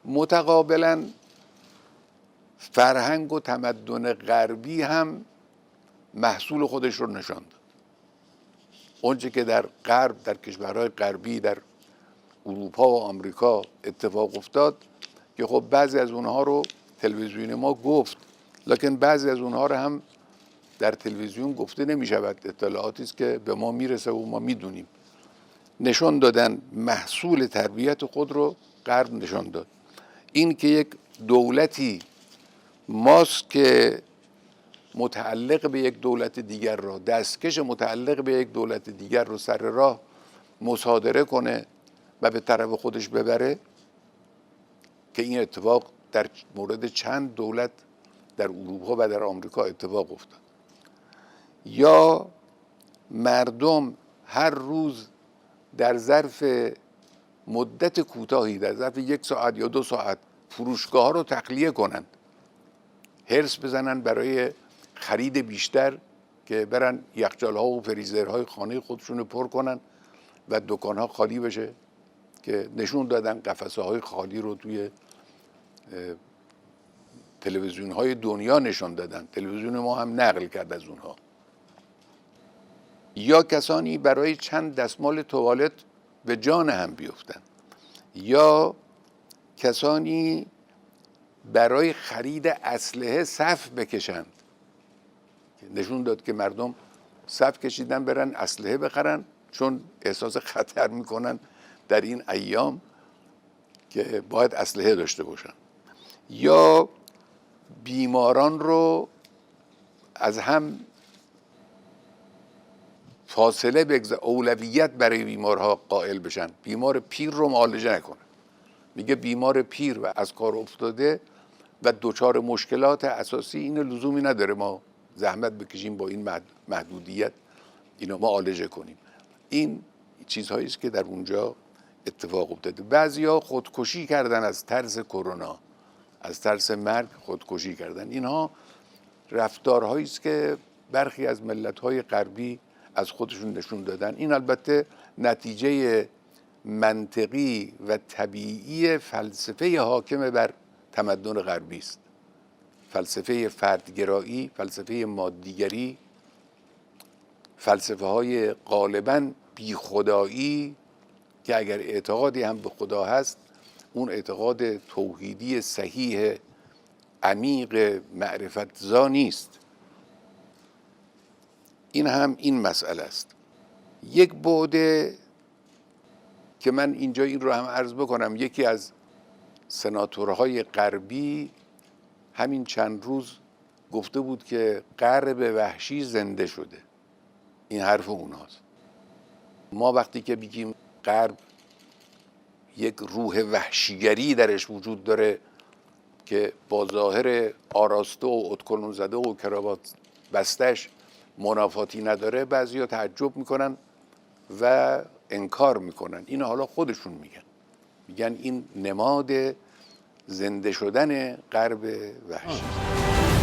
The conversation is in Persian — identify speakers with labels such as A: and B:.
A: متقابلا فرهنگ و تمدن غربی هم محصول خودش رو نشان داد. اونچه که در غرب، در کشورهای غربی، در اروپا و آمریکا اتفاق افتاد که خب بعضی از اونها رو تلویزیون ما گفت، لکن بعضی از اونها رو هم در تلویزیون گفته نمی شود. اطلاعاتی است که به ما میرسه و ما میدونیم. نشان دادن محصول تربیت خود رو غرب نشان داد. این که یک دولتی ماست که متعلق به یک دولت دیگر رو، دستکش متعلق به یک دولت دیگر رو سر راه مصادره کنه و به طرف خودش ببره، که این اتفاق در مورد چند دولت در اروپا و در آمریکا اتفاق افتاد. یا مردم هر روز در ظرف مدت کوتاهی، در ظرف 1 ساعت یا 2 ساعت فروشگاه ها رو تخلیه کنند، هرس بزنن برای خرید بیشتر که برن یخچال ها و فریزرهای خانه خودشون رو پر کنن و دکان ها خالی بشه، که نشون دادن قفسه های خالی رو توی تلویزیون های دنیا نشون دادن. تلویزیون ما هم نقل کرد از اونها. یا کسانی برای چند دستمال توالت به جان هم بیفتن، یا کسانی برای خرید اسلحه صف بکشند. نشون داد که مردم صف کشیدن برن اسلحه بخرن، چون احساس خطر میکنن در این ایام که باید اسلحه داشته باشن. یا بیماران رو از هم فاصله بگذار، اولویت برای بیمارها قائل بشن. بیمار پیر رو معالجه نکنه، میگه بیمار پیر و از کار افتاده و دچار مشکلات اساسی، این لزومی نداره ما زحمت بکشیم با این محدودیت اینا معالجه کنیم. این چیزهایی است که در اونجا اتفاق افتاده. بعضیا خودکشی کردن از ترس کرونا، از ترس مرگ خودکشی کردن. اینها رفتارهایی است که برخی از ملت‌های غربی از خودشون نشون دادن. این البته نتیجه منطقی و طبیعی فلسفه حاکم بر تمدن غربی است. فلسفه فردگرایی، فلسفه مادیگری، فلسفه های غالباً بیخدایی که اگر اعتقادی هم به خدا هست، اون اعتقاد توحیدی صحیح عمیق معرفت‌زا نیست. این هم این مسئله است. یک بعد که من اینجا این رو هم عرض بکنم، یکی از سناتورهای غربی همین چند روز گفته بود که غرب وحشی زنده شده. این حرف اوناست. ما وقتی که بگیم غرب یک روح وحشیگری درش وجود داره که با ظاهر آراسته و ادکلون زده و کراوات بستش منافاتی نداره، بعضیا تعجب میکنن و انکار میکنن. این حالا خودشون میگن این نماد زنده شدن غرب وحشی.